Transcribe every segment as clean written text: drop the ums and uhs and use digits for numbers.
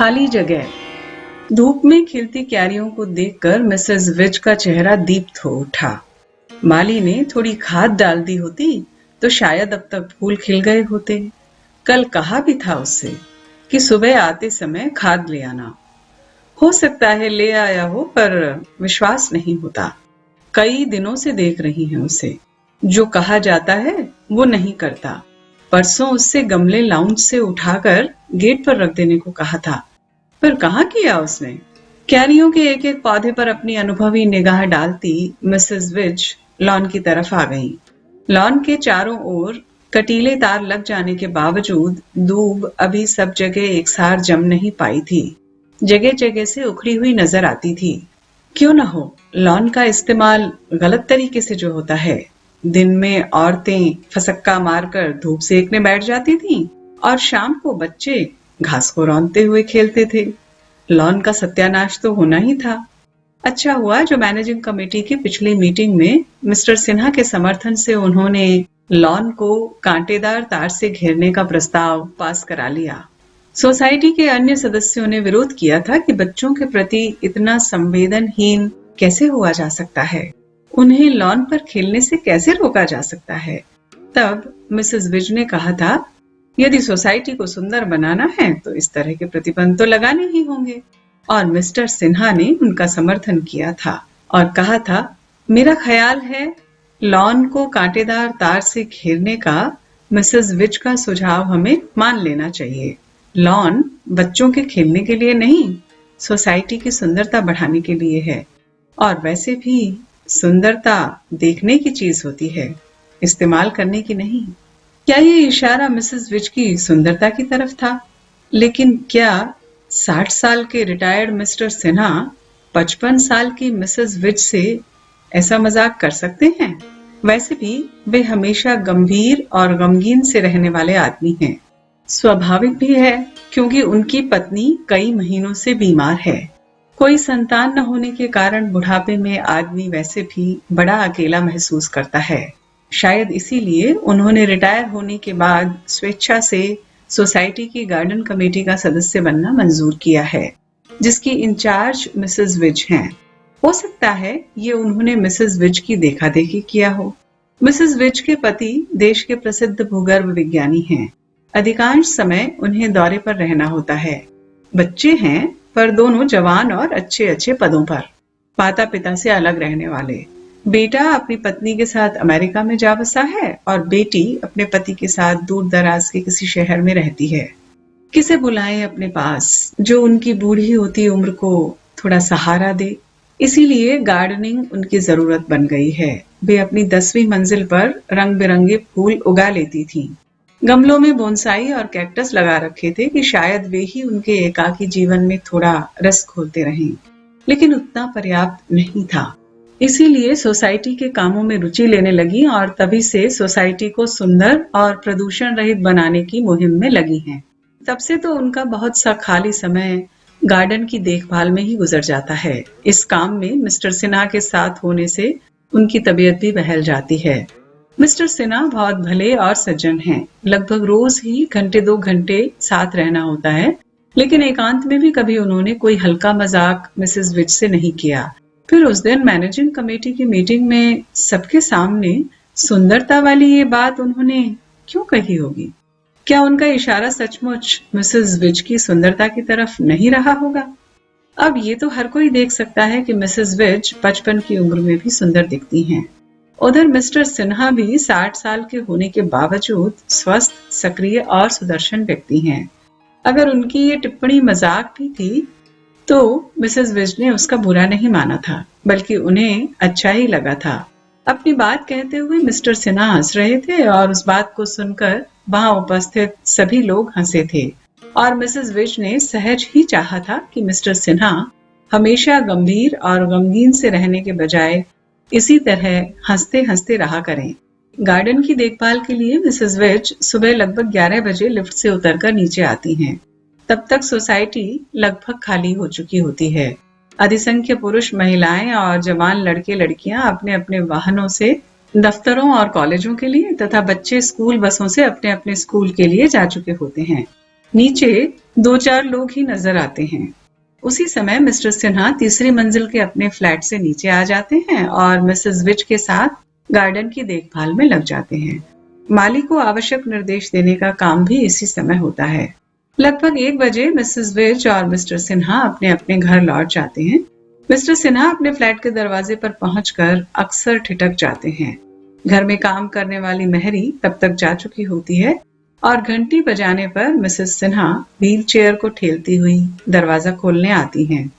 खाली जगह। धूप में खिलती क्यारियों को देखकर मिसेस विज का चेहरा दीप्त हो उठा। माली ने थोड़ी खाद डाल दी होती तो शायद अब तक फूल खिल गए होते। कल कहा भी था उससे कि सुबह आते समय खाद ले आना। हो सकता है ले आया हो, पर विश्वास नहीं होता। कई दिनों से देख रही हैं उसे। जो कहा जाता है वो नहीं करता। परसों उससे गमले लाउंज से उठाकर गेट पर रख देने को कहा था, पर कहाँ किया उसने। क्यारियों के एक एक पौधे पर अपनी अनुभवी निगाह डालती मिसेस विज लॉन की तरफ आ गईं। लॉन के चारों ओर कटीले तार लग जाने के बावजूद दूब अभी सब जगह एकसार जम नहीं पाई थी। जगह जगह से उखड़ी हुई नजर आती थी। क्यों न हो, लॉन का इस्तेमाल गलत तरीके से जो होता है। दिन में औरतें फसक्का मारकर धूप सेकने बैठ जाती थीं और शाम को बच्चे घास को रौंदते हुए खेलते थे। लॉन का सत्यानाश तो होना ही था। अच्छा हुआ जो मैनेजिंग कमेटी की पिछली मीटिंग में मिस्टर सिन्हा के समर्थन से उन्होंने लॉन को कांटेदार तार से घेरने का प्रस्ताव पास करा लिया। सोसाइटी के अन्य सदस्यों ने विरोध किया था कि बच्चों के प्रति इतना संवेदनहीन कैसे हुआ जा सकता है, उन्हें लॉन पर खेलने से कैसे रोका जा सकता है। तब मिसेस विज ने कहा था, यदि सोसाइटी को सुंदर बनाना है तो इस तरह के प्रतिबंध तो लगाने ही होंगे। और मिस्टर सिन्हा ने उनका समर्थन किया था और कहा था, मेरा ख्याल है लॉन को कांटेदार तार से घेरने का मिसेस विज का सुझाव हमें मान लेना चाहिए। लॉन बच्चों के खेलने के लिए नहीं, सोसाइटी की सुंदरता बढ़ाने के लिए है। और वैसे भी सुंदरता देखने की चीज होती है, इस्तेमाल करने की नहीं। क्या ये इशारा मिसेस विज की सुंदरता की तरफ था? लेकिन क्या 60 साल के रिटायर्ड मिस्टर सिन्हा 55 साल की मिसेस विज से ऐसा मजाक कर सकते हैं? वैसे भी वे हमेशा गंभीर और गमगीन से रहने वाले आदमी हैं। स्वाभाविक भी है, क्योंकि उनकी पत्नी कई महीनों से बीमार है। कोई संतान न होने के कारण बुढ़ापे में आदमी वैसे भी बड़ा अकेला महसूस करता है। शायद इसीलिए उन्होंने रिटायर होने के बाद स्वेच्छा से सोसाइटी की गार्डन कमेटी का सदस्य बनना मंजूर किया है, जिसकी इंचार्ज मिसेस विज हैं। हो सकता है ये उन्होंने मिसेस विज की देखा देखी किया हो। मिसेस विज के पति देश के प्रसिद्ध भूगर्भ विज्ञानी हैं। अधिकांश समय उन्हें दौरे पर रहना होता है। बच्चे हैं, पर दोनों जवान और अच्छे अच्छे पदों पर, माता पिता से अलग रहने वाले। बेटा अपनी पत्नी के साथ अमेरिका में जा बसा है और बेटी अपने पति के साथ दूर दराज के किसी शहर में रहती है। किसे बुलाएं अपने पास जो उनकी बूढ़ी होती उम्र को थोड़ा सहारा दे। इसीलिए गार्डनिंग उनकी जरूरत बन गई है। वे अपनी 10वीं मंजिल पर रंग बिरंगे फूल उगा लेती थीं। गमलों में बोनसाई और कैक्टस लगा रखे थे कि शायद वे ही उनके एकाकी जीवन में थोड़ा रस खोलते रहें, लेकिन उतना पर्याप्त नहीं था। इसीलिए सोसाइटी के कामों में रुचि लेने लगी और तभी से सोसाइटी को सुंदर और प्रदूषण रहित बनाने की मुहिम में लगी हैं। तब से तो उनका बहुत सा खाली समय गार्डन की देखभाल में ही गुजर जाता है। इस काम में मिस्टर सिन्हा के साथ होने से उनकी तबीयत भी बहल जाती है। मिस्टर सिन्हा बहुत भले और सज्जन हैं। लगभग रोज ही 1-2 घंटे साथ रहना होता है, लेकिन एकांत में भी कभी उन्होंने कोई हल्का मजाक मिसेस विज से नहीं किया। फिर उस दिन मैनेजिंग कमेटी की मीटिंग में सबके सामने सुंदरता वाली ये बात उन्होंने क्यों कही होगी? क्या उनका इशारा सचमुच मिसेस विज की सुंदरता की तरफ नहीं रहा होगा? अब ये तो हर कोई देख सकता है कि मिसेस विज 55 की उम्र में भी सुंदर दिखती हैं। उधर मिस्टर सिन्हा भी 60 साल के होने के बावजूद स्वस्थ, सक्रिय और सुदर्शन व्यक्ति हैं। अगर उनकी ये टिप्पणी मजाक भी थी तो मिसेस विज ने उसका बुरा नहीं माना था, बल्कि उन्हें अच्छा ही लगा था। अपनी बात कहते हुए मिस्टर सिन्हा हंस रहे थे और उस बात को सुनकर वहां उपस्थित सभी लोग हंसे थे। और मिसेस विज ने सहज ही चाहा था कि मिस्टर सिन्हा हमेशा गंभीर और गमगीन से रहने के बजाय इसी तरह हंसते हंसते रहा करें। गार्डन की देखभाल के लिए मिसेस विज सुबह लगभग 11 बजे लिफ्ट से उतरकर नीचे आती हैं। तब तक सोसाइटी लगभग खाली हो चुकी होती है। अधिसंख्य पुरुष, महिलाएं और जवान लड़के लड़कियां अपने अपने वाहनों से दफ्तरों और कॉलेजों के लिए तथा बच्चे स्कूल बसों से अपने अपने स्कूल के लिए जा चुके होते हैं। नीचे 2-4 लोग ही नजर आते हैं। उसी समय मिस्टर सिन्हा तीसरी मंजिल के अपने फ्लैट से नीचे आ जाते हैं और मिसेस विच के साथ गार्डन की देखभाल में लग जाते हैं। माली को आवश्यक निर्देश देने का काम भी इसी समय होता है। लगभग 1 बजे मिसेस विच और मिस्टर सिन्हा अपने अपने घर लौट जाते हैं। मिस्टर सिन्हा अपने फ्लैट के दरवाजे पर पहुंचकर अक्सर ठिठक जाते हैं। घर में काम करने वाली मेहरी तब तक जा चुकी होती है और घंटी बजाने पर मिसेस सिन्हा व्हील चेयर को ठेलती हुई दरवाजा खोलने आती हैं।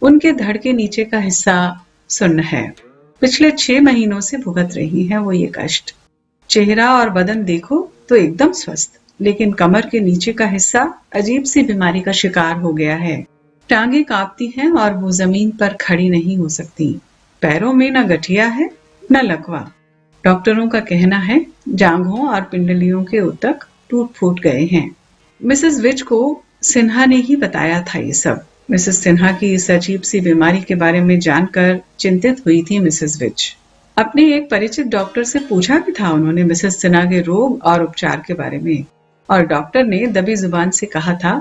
उनके धड़ के नीचे का हिस्सा सुन्न है। पिछले 6 महीनों से भुगत रही हैं वो ये कष्ट। चेहरा और बदन देखो तो एकदम स्वस्थ, लेकिन कमर के नीचे का हिस्सा अजीब सी बीमारी का शिकार हो गया है। टांगे कांपती हैं और वो जमीन पर खड़ी नहीं हो सकती। पैरों में न गठिया है न लकवा। डॉक्टरों का कहना है जांघों और पिंडलियों के ऊतक टूट फूट गए हैं। मिसेस विच को सिन्हा ने ही बताया था ये सब। मिसेस सिन्हा की इस अजीब सी बीमारी के बारे में जानकर चिंतित हुई थी मिसेस विच। अपने एक परिचित डॉक्टर से पूछा भी था उन्होंने मिसेस सिन्हा के रोग और उपचार के बारे में, और डॉक्टर ने दबी जुबान से कहा था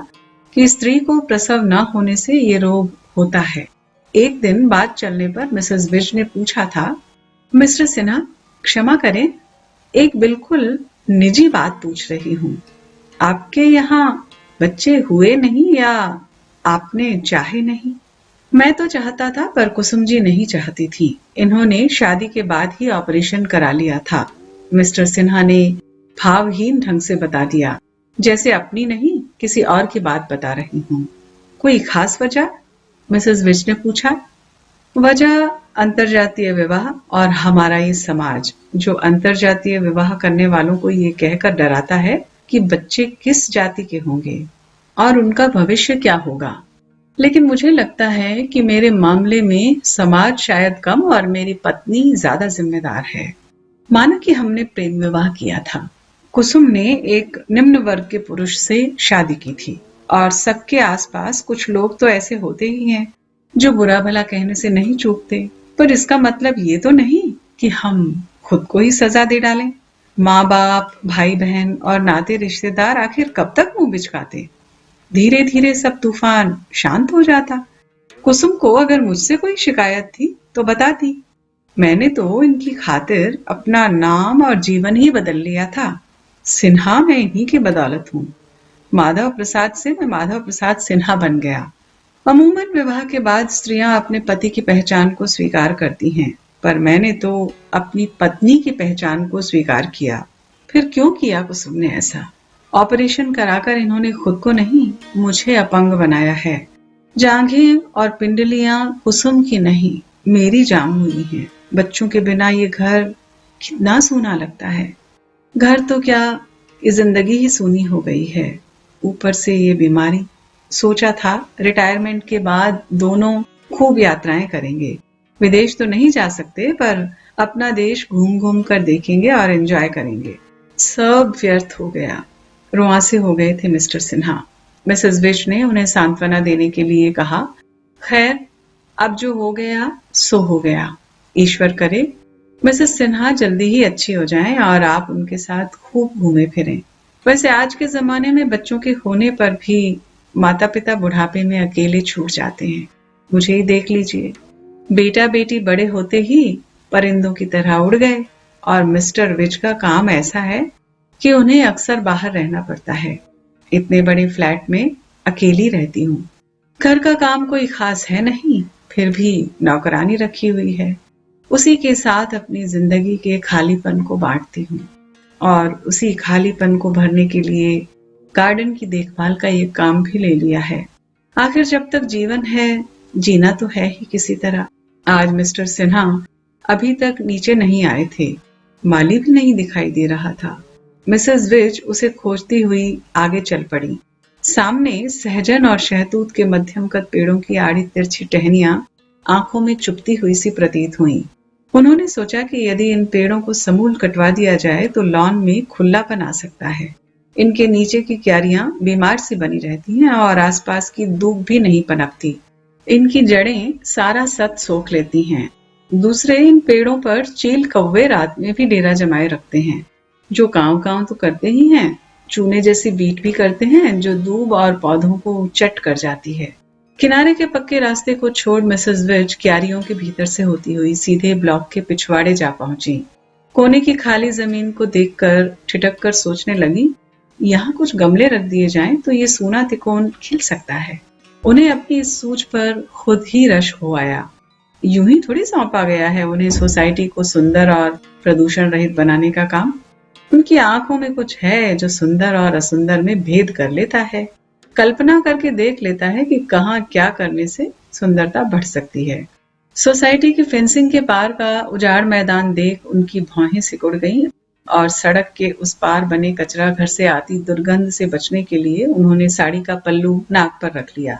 कि स्त्री को प्रसव न होने से ये रोग होता है। एक दिन बात चलने पर मिसेस विच ने पूछा था, मिस्टर सिन्हा क्षमा करें, एक बिल्कुल निजी बात पूछ रही हूँ। आपके यहाँ बच्चे हुए नहीं या आपने चाहे नहीं? मैं तो चाहता था पर कुसुम जी नहीं चाहती थी। इन्होंने शादी के बाद ही ऑपरेशन करा लिया था। मिस्टर सिन्हा ने भावहीन ढंग से बता दिया, जैसे अपनी नहीं किसी और की बात बता रही हूँ। कोई खास वजह? मिसेस विच ने पूछा। वजह अंतरजातीय विवाह और हमारा ये समाज, जो अंतरजातीय विवाह करने वालों को ये कहकर डराता है कि बच्चे किस जाति के होंगे और उनका भविष्य क्या होगा। लेकिन मुझे लगता है कि मेरे मामले में समाज शायद कम और मेरी पत्नी ज्यादा जिम्मेदार है। माना कि हमने प्रेम विवाह किया था। कुसुम ने एक निम्न वर्ग के पुरुष से शादी की थी और सबके आसपास कुछ लोग तो ऐसे होते ही हैं जो बुरा भला कहने से नहीं चूकते। पर इसका मतलब ये तो नहीं कि हम खुद को ही सजा दे डालें। माँ बाप, भाई बहन और नाते रिश्तेदार आखिर कब तक मुंह बिचकाते। धीरे धीरे सब तूफान शांत हो जाता। कुसुम को अगर मुझसे कोई शिकायत थी तो बताती। मैंने तो इनकी खातिर अपना नाम और जीवन ही बदल लिया था। सिन्हा मैं इन्हीं की बदौलत हूँ। माधव प्रसाद से मैं माधव प्रसाद सिन्हा बन गया। अमूमन विवाह के बाद स्त्रियां अपने पति की पहचान को स्वीकार करती हैं, पर मैंने तो अपनी पत्नी की पहचान को स्वीकार किया। फिर क्यों किया कुसुम ने ऐसा? ऑपरेशन कराकर इन्होंने खुद को नहीं, मुझे अपंग बनाया है। जांघें और पिंडलियां कुसुम की नहीं, मेरी जाम हुई हैं। बच्चों के बिना ये घर कितना सूना लगता है। घर तो क्या, ये जिंदगी ही सूनी हो गई है। ऊपर से ये बीमारी। सोचा था रिटायरमेंट के बाद दोनों खूब यात्राएं करेंगे। विदेश तो नहीं जा सकते, पर अपना देश घूम घूम कर देखेंगे और एंजॉय करेंगे। सब व्यर्थ हो गया। रुआंसे हो गए थे मिस्टर सिन्हा। मिसेस विच ने उन्हें सांत्वना देने के लिए कहा, खैर अब जो हो गया सो हो गया। ईश्वर करे मिसेस सिन्हा जल्दी ही अच्छी हो जाएं और आप उनके साथ खूब घूमे फिरें। वैसे आज के जमाने में बच्चों के होने पर भी माता पिता बुढ़ापे में अकेले छूट जाते हैं। मुझे ही देख लीजिए, बेटा बेटी बड़े होते ही परिंदों की तरह उड़ गए और मिस्टर विच का काम ऐसा है कि उन्हें अक्सर बाहर रहना पड़ता है। इतने बड़े फ्लैट में अकेली रहती हूँ। घर का काम कोई खास है नहीं, फिर भी नौकरानी रखी हुई है। उसी के साथ अपनी जिंदगी के खालीपन को बांटती हूँ और उसी खालीपन को भरने के लिए गार्डन की देखभाल का ये काम भी ले लिया है। आखिर जब तक जीवन है, जीना तो है ही किसी तरह। आज मिस्टर सिन्हा अभी तक नीचे नहीं आए थे। माली भी नहीं दिखाई दे रहा था। मिसेस विच उसे खोजती हुई आगे चल पड़ी। सामने सहजन और शहतूत के मध्यम कद पेड़ों की आड़ी तिरछी टहनियां आंखों में चुभती हुई सी प्रतीत हुई। उन्होंने सोचा कि यदि इन पेड़ों को समूल कटवा दिया जाए तो लॉन में खुलापन आ सकता है। इनके नीचे की क्यारियां बीमार सी बनी रहती हैं और आसपास की दूब भी नहीं पनपती। इनकी जड़ें सारा सत सोख लेती हैं। दूसरे, इन पेड़ों पर चील कौवे रात में भी डेरा जमाए रखते हैं। जो कांव कांव तो करते ही हैं, चूने जैसी बीट भी करते हैं जो दूब और पौधों को चट कर जाती है। किनारे के पक्के रास्ते को छोड़ मिसेस विच क्यारियों के भीतर से होती हुई सीधे ब्लॉक के पिछवाड़े जा पहुंची। कोने की खाली जमीन को देखकर ठिठक कर सोचने लगी, यहाँ कुछ गमले रख दिए जाएं तो ये सूना तिकोन खिल सकता है। उन्हें अपनी इस सूझ पर खुद ही रश हो आया। यूं ही थोड़ी सौंपा गया है उन्हें सोसाइटी को सुंदर और प्रदूषण रहित बनाने का काम। उनकी आंखों में कुछ है जो सुंदर और असुंदर में भेद कर लेता है, कल्पना करके देख लेता है कि कहाँ क्या करने से सुंदरता बढ़ सकती है। सोसाइटी की फेंसिंग के पार का उजाड़ मैदान देख उनकी भौहें सिकुड़ गईं और सड़क के उस पार बने कचरा घर से आती दुर्गंध से बचने के लिए उन्होंने साड़ी का पल्लू नाक पर रख लिया।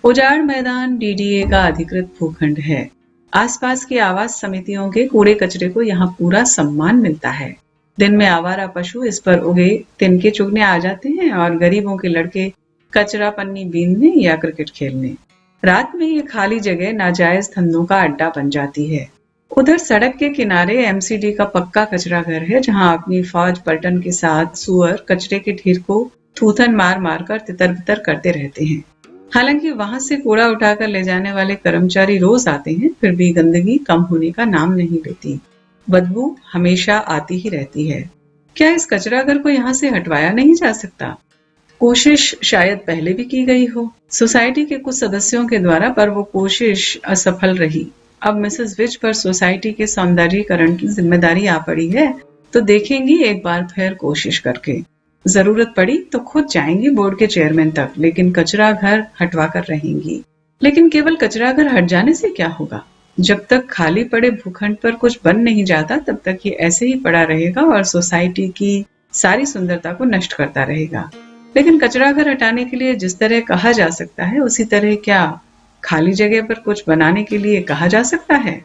उजाड़ मैदान डीडीए का अधिकृत भूखंड है। आसपास की आवास समितियों के कूड़े कचरे को यहाँ पूरा सम्मान मिलता है। दिन में आवारा पशु इस पर उगे तिनके चुगने आ जाते हैं और गरीबों के लड़के कचरा पन्नी बीनने या क्रिकेट खेलने। रात में ये खाली जगह नाजायज धंधों का अड्डा बन जाती है। उधर सड़क के किनारे एमसीडी का पक्का कचरा घर है जहाँ अपनी फौज पलटन के साथ सुअर कचरे के ढेर को थूथन मार मार कर तितर बितर करते रहते हैं। हालांकि वहां से कूड़ा उठाकर ले जाने वाले कर्मचारी रोज आते हैं, फिर भी गंदगी कम होने का नाम नहीं लेती। बदबू हमेशा आती ही रहती है। क्या इस कचरा घर को यहाँ से हटवाया नहीं जा सकता? कोशिश शायद पहले भी की गई हो सोसाइटी के कुछ सदस्यों के द्वारा, पर वो कोशिश असफल रही। अब मिसेस विच पर सोसाइटी के सौंदर्यीकरण की जिम्मेदारी आ पड़ी है, तो देखेंगी एक बार फिर कोशिश करके। जरूरत पड़ी तो खुद जाएंगी बोर्ड के चेयरमैन तक, लेकिन कचरा घर हटवा कर रहेंगी। लेकिन केवल कचरा घर हट जाने से क्या होगा? जब तक खाली पड़े भूखंड पर कुछ बन नहीं जाता तब तक ये ऐसे ही पड़ा रहेगा और सोसाइटी की सारी सुंदरता को नष्ट करता रहेगा। लेकिन कचरा घर हटाने के लिए जिस तरह कहा जा सकता है उसी तरह क्या खाली जगह पर कुछ बनाने के लिए कहा जा सकता है?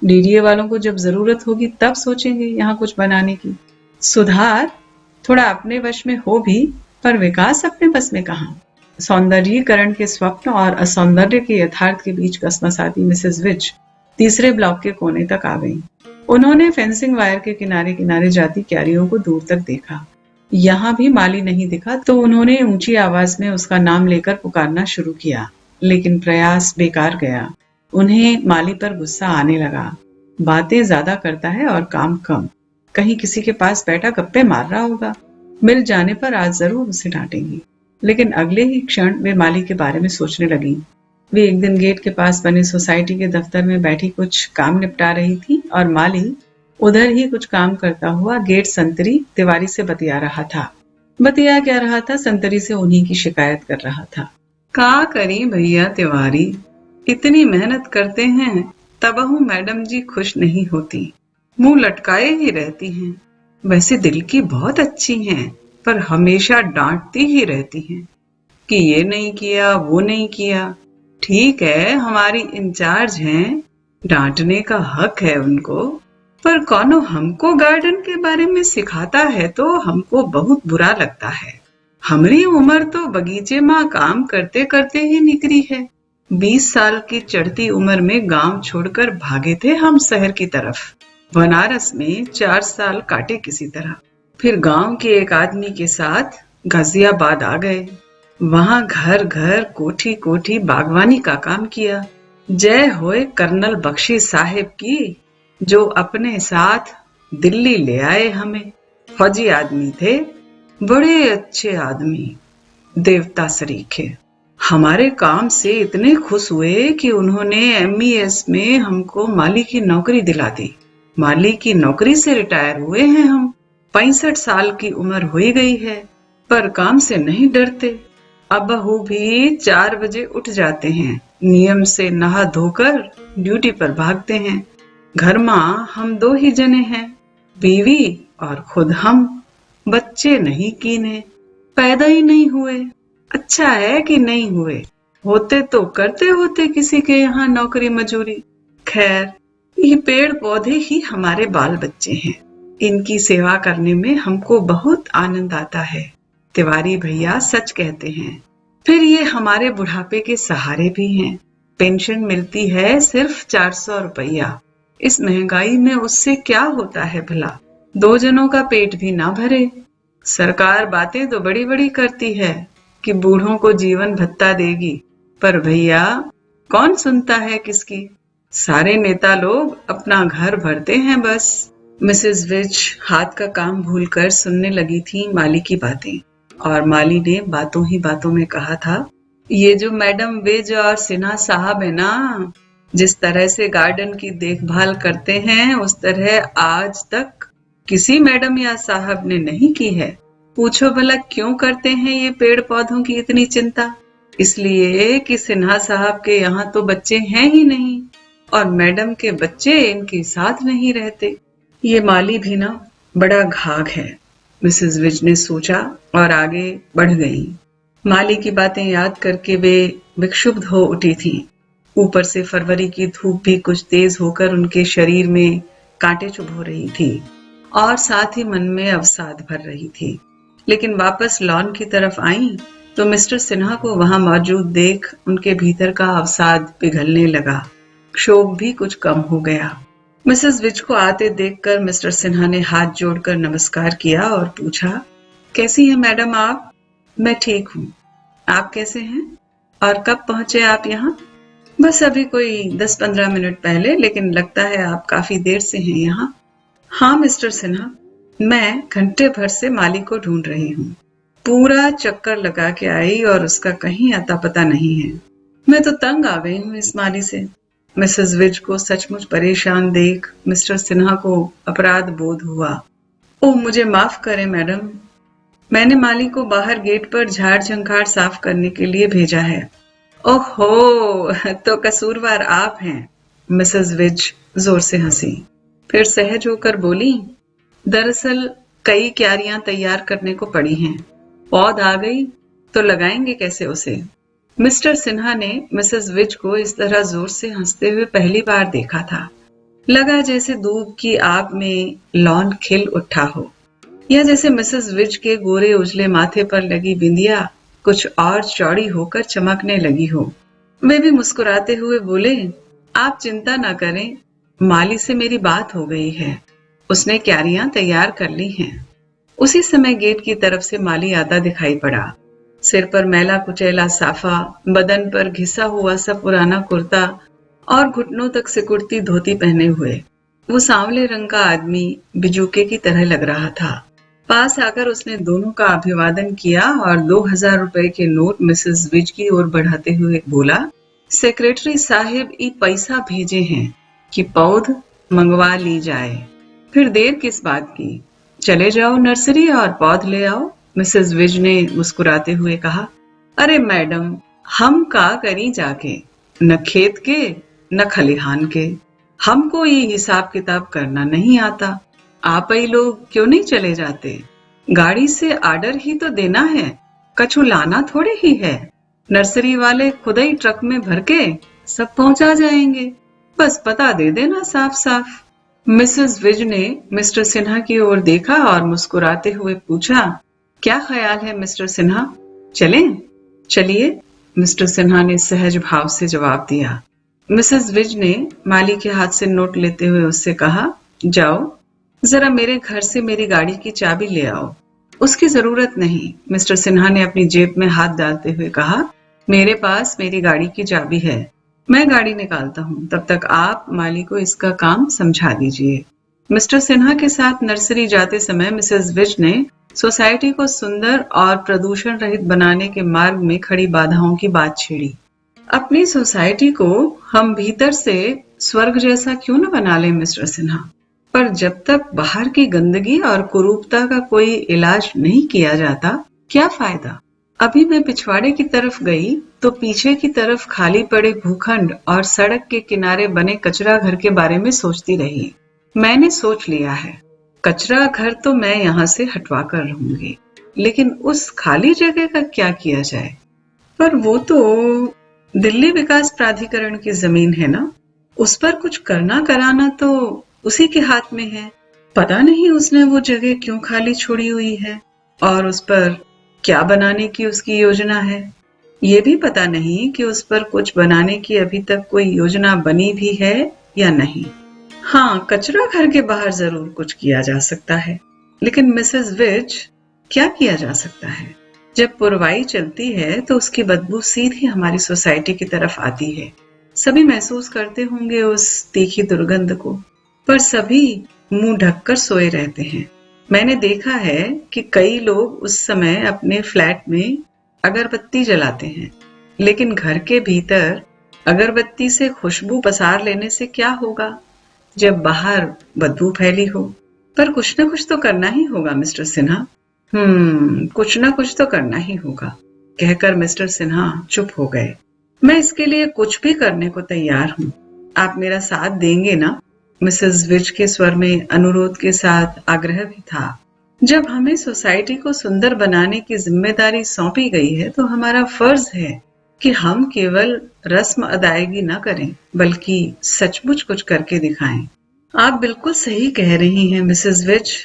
डीडीए वालों को जब जरूरत होगी तब सोचेंगे यहाँ कुछ बनाने की। सुधार थोड़ा अपने वश में हो भी, पर विकास अपने बस में कहाँ? सौंदर्यीकरण के स्वप्न और असौंदर्य के यथार्थ के बीच कसमसाती मिसेस विच तीसरे ब्लॉक के कोने तक आ गई। उन्होंने फेंसिंग वायर के किनारे किनारे जाती क्यारियों को दूर तक देखा। यहाँ भी माली नहीं दिखा तो उन्होंने ऊंची आवाज में उसका नाम लेकर पुकारना शुरू किया, लेकिन प्रयास बेकार गया। उन्हें माली पर गुस्सा आने लगा। बातें ज्यादा करता है और काम कम। कहीं किसी के पास बैठा गप्पे मार रहा होगा। मिल जाने पर आज जरूर उसे डांटेंगी। लेकिन अगले ही क्षण वे माली के बारे में सोचने लगी। वे एक दिन गेट के पास बने सोसाइटी के दफ्तर में बैठी कुछ काम निपटा रही थी और माली उधर ही कुछ काम करता हुआ गेट संतरी तिवारी से बतिया रहा था। बतिया क्या रहा था? संतरी से उन्हीं की शिकायत कर रहा था। का करी भैया तिवारी, इतनी मेहनत करते हैं तबहू मैडम जी खुश नहीं होती, मुंह लटकाए ही रहती हैं। वैसे दिल की बहुत अच्छी हैं, पर हमेशा डांटती ही रहती हैं कि ये नहीं किया वो नहीं किया। ठीक है, हमारी इंचार्ज हैं, डांटने का हक है उनको, पर कौनो हमको गार्डन के बारे में सिखाता है तो हमको बहुत बुरा लगता है। हमारी उम्र तो बगीचे में काम करते करते ही निकली है। 20 साल की चढ़ती उम्र में गांव छोड़कर भागे थे हम शहर की तरफ। बनारस में 4 साल काटे किसी तरह, फिर गांव के एक आदमी के साथ गाजियाबाद आ गए। वहां घर घर कोठी कोठी बागवानी का काम किया। जय होए कर्नल बख्शी साहेब की, जो अपने साथ दिल्ली ले आए हमें। फौजी आदमी थे, बड़े अच्छे आदमी, देवता सरीखे। हमारे काम से इतने खुश हुए कि उन्होंने MES में हमको माली की नौकरी दिला दी। माली की नौकरी से रिटायर हुए हैं हम। 65 साल की उम्र हो गई है, पर काम से नहीं डरते। अब बहू भी 4 बजे उठ जाते हैं, नियम से नहा धोकर ड्यूटी पर भागते हैं। घर में हम 2 ही जने हैं, बीवी और खुद हम। बच्चे नहीं कीने, पैदा ही नहीं हुए। अच्छा है कि नहीं हुए, होते तो करते होते किसी के यहाँ नौकरी मजूरी। खैर, ये पेड़ पौधे ही हमारे बाल बच्चे हैं। इनकी सेवा करने में हमको बहुत आनंद आता है। तिवारी भैया सच कहते हैं। फिर ये हमारे बुढ़ापे के सहारे भी हैं। पेंशन मिलती है सिर्फ 400 रुपया। इस महंगाई में उससे क्या होता है भला? 2 जनों का पेट भी ना भरे। सरकार बातें तो बड़ी बड़ी करती है कि बूढ़ों को जीवन भत्ता देगी, पर भैया कौन सुनता है किसकी? सारे नेता लोग अपना घर भरते हैं बस। मिसेस विच हाथ का काम भूलकर सुनने लगी थी माली की बातें, और माली ने बातों ही बातों में कहा था, ये जो मैडम विज और सिन्हा साहब है ना, जिस तरह से गार्डन की देखभाल करते हैं उस तरह आज तक किसी मैडम या साहब ने नहीं की है। पूछो भला क्यों करते हैं ये पेड़ पौधों की इतनी चिंता? इसलिए कि सिन्हा साहब के यहाँ तो बच्चे हैं ही नहीं और मैडम के बच्चे इनके साथ नहीं रहते। ये माली भी ना बड़ा घाघ है, मिसेस विज ने सोचा और आगे बढ़ गई। माली की बातें याद करके वे विक्षुब्ध हो उठी थीं। ऊपर से फरवरी की धूप भी कुछ तेज होकर उनके शरीर में कांटे चुभो रही थी और साथ ही मन में अवसाद भर रही थी। लेकिन वापस लॉन की तरफ आई तो मिस्टर सिन्हा को वहां मौजूद देख उनके भीतर का अवसाद पिघलने लगा। क्षोभ भी कुछ कम हो गया। मिसेस विज को आते देखकर मिस्टर सिन्हा ने हाथ जोड़कर नमस्कार किया और पूछा, कैसी हैं मैडम आप? मैं ठीक हूँ। आप कैसे हैं? और कब पहुंचे आप यहाँ? बस अभी कोई 10-15 मिनट पहले, लेकिन लगता है आप काफी देर से हैं यहाँ। हाँ मिस्टर सिन्हा, मैं घंटे भर से माली को ढूंढ रही हूँ। पूरा चक्कर लगा के आई और उसका कहीं अता पता नहीं है। मैं तो तंग आ गई हूँ इस माली से। मिसेस विज को सचमुच परेशान देख मिस्टर सिन्हा को अपराध बोध हुआ। ओह मुझे माफ करें मैडम, मैंने माली को बाहर गेट पर झाड़ झंखाड़ साफ करने के लिए भेजा है। ओहो, तो कसूरवार आप हैं। मिसेस विज जोर से हंसी, फिर सहज होकर बोली, दरअसल कई क्यारियां तैयार करने को पड़ी हैं। पौध आ गई तो लगाएंगे कैसे उसे? मिस्टर सिन्हा ने मिसेस विज को इस तरह जोर से हंसते हुए पहली बार देखा था। लगा जैसे धूप की आग में लॉन खिल उठा हो, या जैसे मिसेस विज के गोरे उजले माथे पर लगी बिंदिया कुछ और चौड़ी होकर चमकने लगी हो। वे भी मुस्कुराते हुए बोले, आप चिंता ना करें, माली से मेरी बात हो गई है, उसने क्यारियां तैयार कर ली हैं। उसी समय गेट की तरफ से माली आता दिखाई पड़ा। सिर पर मैला कुचैला साफा, बदन पर घिसा हुआ सा पुराना कुर्ता और घुटनों तक सिकुड़ती धोती पहने हुए वो सांवले रंग का आदमी बिजूके की तरह लग रहा था। पास आकर उसने दोनों का अभिवादन किया और 2000 रुपए के नोट मिसेस विज की ओर बढ़ाते हुए बोला, सेक्रेटरी साहिब ई पैसा भेजे हैं कि पौध मंगवा ली जाए। फिर देर किस बात की, चले जाओ नर्सरी और पौध ले आओ। मिसेस विज ने मुस्कुराते हुए कहा, अरे मैडम, हम का करी जाके, न खेत के न खलिहान के, हमको ये हिसाब किताब करना नहीं आता। आप ही लोग क्यों नहीं चले जाते? गाड़ी से आर्डर ही तो देना है, कछु लाना थोड़े ही है। नर्सरी वाले खुद ही ट्रक में भर के सब पहुंचा जाएंगे, बस पता दे देना साफ साफ। मिसेस विज ने मिस्टर सिन्हा की ओर देखा और मुस्कुराते हुए पूछा, क्या ख्याल है मिस्टर सिन्हा, चलें? चलिए, मिस्टर सिन्हा ने सहज भाव से जवाब दिया। मिसेस विज ने माली के हाथ से नोट लेते हुए उससे कहा, जाओ जरा मेरे घर से मेरी गाड़ी की चाबी ले आओ। उसकी जरूरत नहीं, मिस्टर सिन्हा ने अपनी जेब में हाथ डालते हुए कहा, मेरे पास मेरी गाड़ी की चाबी है, मैं गाड़ी निकालता हूँ, तब तक आप माली को इसका काम समझा दीजिए। मिस्टर सिन्हा के साथ नर्सरी जाते समय मिसेस विज ने सोसाइटी को सुंदर और प्रदूषण रहित बनाने के मार्ग में खड़ी बाधाओं की बात छेड़ी। अपनी सोसाइटी को हम भीतर से स्वर्ग जैसा क्यों न बना लें मिस्टर सिन्हा, पर जब तक बाहर की गंदगी और कुरूपता का कोई इलाज नहीं किया जाता, क्या फायदा? अभी मैं पिछवाड़े की तरफ गई तो पीछे की तरफ खाली पड़े भूखंड और सड़क के किनारे बने कचरा घर के बारे में सोचती रही। मैंने सोच लिया है, कचरा घर तो मैं यहाँ से हटवा कर रहूंगी, लेकिन उस खाली जगह का क्या किया जाए? पर वो तो दिल्ली विकास प्राधिकरण की जमीन है ना, उस पर कुछ करना कराना तो उसी के हाथ में है। पता नहीं उसने वो जगह क्यों खाली छोड़ी हुई है और उस पर क्या बनाने की उसकी योजना है। ये भी पता नहीं कि उस पर कुछ बनाने की अभी तक कोई योजना बनी भी है या नहीं। हाँ, कचरा घर के बाहर जरूर कुछ किया जा सकता है, लेकिन मिसेस विज, क्या किया जा सकता है? जब पुरवाई चलती है तो उसकी बदबू सीधी हमारी सोसाइटी की तरफ आती है। सभी महसूस करते होंगे उस तीखी दुर्गंध को, पर सभी मुंह ढककर सोए रहते हैं। मैंने देखा है कि कई लोग उस समय अपने फ्लैट में अगरबत्ती जलाते हैं, लेकिन घर के भीतर अगरबत्ती से खुशबू पसार लेने से क्या होगा जब बाहर बदबू फैली हो? पर कुछ न कुछ तो करना ही होगा मिस्टर सिन्हा। कुछ न कुछ तो करना ही होगा, कहकर मिस्टर सिन्हा चुप हो गए। मैं इसके लिए कुछ भी करने को तैयार हूँ। आप मेरा साथ देंगे ना? मिसेस विज के स्वर में अनुरोध के साथ आग्रह भी था। जब हमें सोसाइटी को सुंदर बनाने की जिम्मेदारी सौंपी गई है तो हमारा फर्ज है कि हम केवल रस्म अदायगी न करें, बल्कि सचमुच कुछ करके दिखाएं। आप बिल्कुल सही कह रही हैं मिसेस विज,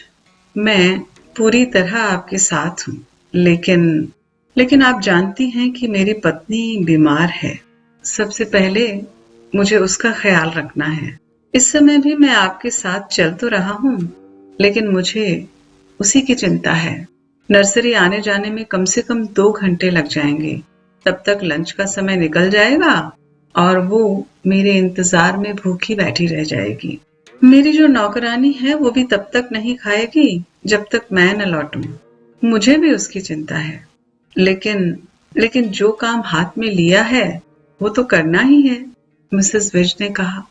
मैं पूरी तरह आपके साथ हूँ, लेकिन आप जानती हैं कि मेरी पत्नी बीमार है। सबसे पहले मुझे उसका ख्याल रखना है। इस समय भी मैं आपके साथ चल तो रहा हूँ, लेकिन मुझे उसी की चिंता है। नर्सरी आने जाने में कम से कम 2 घंटे लग जाएंगे। तब तक लंच का समय निकल जाएगा और वो मेरे इंतजार में भूखी बैठी रह जाएगी। मेरी जो नौकरानी है वो भी तब तक नहीं खाएगी जब तक मैं न लौटूं। मुझे भी उसकी चिंता है, लेकिन जो काम हाथ में लिया है वो तो करना ही है, मिसेस विज ने कहा।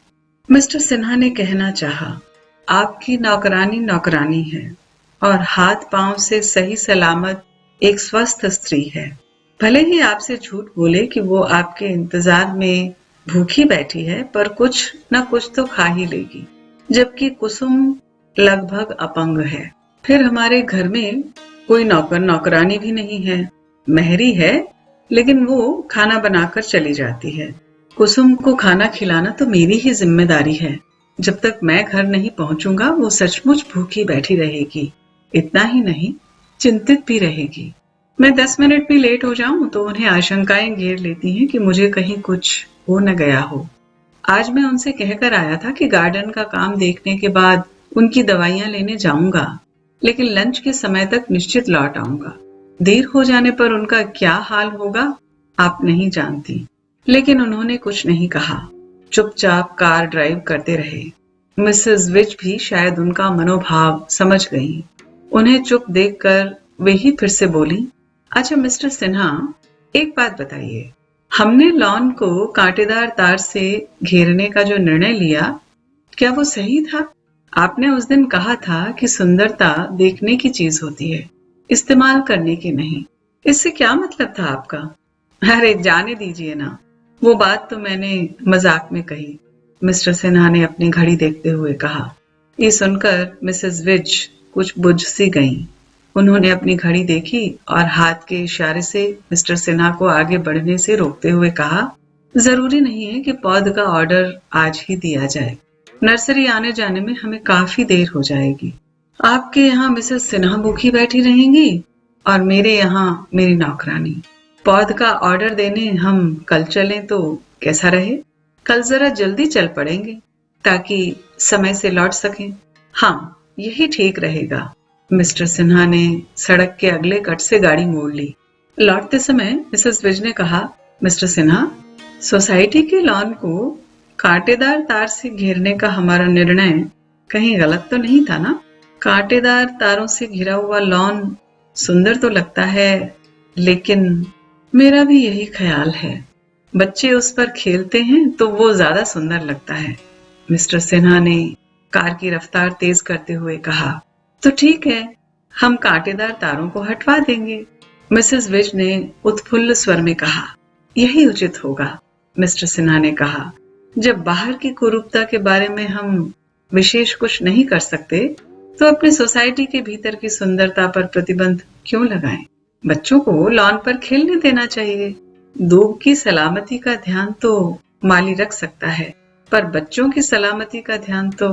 मिस्टर सिन्हा ने कहना चाहा, आपकी नौकरानी है और हाथ पांव से सही सलामत एक स्वस्थ स्त्री है। भले ही आपसे झूठ बोले कि वो आपके इंतजार में भूखी बैठी है, पर कुछ न कुछ तो खा ही लेगी। जबकि कुसुम लगभग अपंग है। फिर हमारे घर में कोई नौकरानी भी नहीं है। मेहरी है, लेकिन वो खाना बनाकर चली जाती है। कुसुम को खाना खिलाना तो मेरी ही जिम्मेदारी है। जब तक मैं घर नहीं पहुंचूंगा वो सचमुच भूखी बैठी रहेगी। इतना ही नहीं, चिंतित भी रहेगी। मैं 10 मिनट भी लेट हो जाऊं तो उन्हें आशंकाएं घेर लेती हैं कि मुझे कहीं कुछ हो न गया हो। आज मैं उनसे कहकर आया था कि गार्डन का काम देखने के बाद उनकी दवाइयां लेने जाऊंगा, लेकिन लंच के समय तक निश्चित लौट आऊंगा। देर हो जाने पर उनका क्या हाल होगा आप नहीं जानती। लेकिन उन्होंने कुछ नहीं कहा, चुपचाप कार ड्राइव करते रहे। मिसेस विच भी शायद उनका मनोभाव समझ गई। उन्हें चुप देखकर वे ही फिर से बोली, अच्छा मिस्टर सिन्हा, एक बात बताइए, हमने लॉन को कांटेदार तार से घेरने का जो निर्णय लिया, क्या वो सही था? आपने उस दिन कहा था कि सुंदरता देखने की चीज होती है, इस्तेमाल करने की नहीं। इससे क्या मतलब था आपका? अरे जाने दीजिए ना, वो बात तो मैंने मजाक में कही, मिस्टर सिन्हा ने अपनी घड़ी देखते हुए कहा। ये सुनकर मिसेस विज कुछ बुझ सी गईं। उन्होंने अपनी घड़ी देखी और हाथ के इशारे से मिस्टर सिन्हा को आगे बढ़ने से रोकते हुए कहा, जरूरी नहीं है कि पौध का ऑर्डर आज ही दिया जाए। नर्सरी आने जाने में हमें काफी देर हो जाएगी। आपके यहाँ मिसेस सिन्हा भूखी बैठी रहेंगी और मेरे यहाँ मेरी नौकरानी। पौध का ऑर्डर देने हम कल चलें तो कैसा रहे? कल जरा जल्दी चल पड़ेंगे ताकि समय से लौट सकें। हाँ, यही ठीक रहेगा। मिस्टर सिन्हा ने सड़क के अगले कट से गाड़ी मोड़ ली। लौटते समय मिसेस विज ने कहा, मिस्टर सिन्हा, सोसाइटी के लॉन को कांटेदार तार से घेरने का हमारा निर्णय कहीं गलत तो नहीं था ना? कांटेदार तारों से घिरा हुआ लॉन सुंदर तो लगता है, लेकिन मेरा भी यही ख्याल है। बच्चे उस पर खेलते हैं तो वो ज्यादा सुंदर लगता है। मिस्टर सिन्हा ने कार की रफ्तार तेज करते हुए कहा, तो ठीक है, हम कांटेदार तारों को हटवा देंगे। मिसेस विज ने उत्फुल्ल स्वर में कहा, यही उचित होगा। मिस्टर सिन्हा ने कहा, जब बाहर की कुरूपता के बारे में हम विशेष कुछ नहीं कर सकते तो अपनी सोसाइटी के भीतर की सुंदरता पर प्रतिबंध क्यों लगाएं? बच्चों को लॉन पर खेलने देना चाहिए। दूब की सलामती का ध्यान तो माली रख सकता है, पर बच्चों की सलामती का ध्यान तो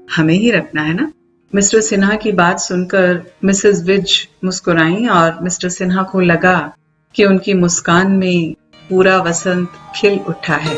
हमें ही रखना है ना? मिस्टर सिन्हा की बात सुनकर मिसेस विज मुस्कुराईं और मिस्टर सिन्हा को लगा कि उनकी मुस्कान में पूरा वसंत खिल उठा है।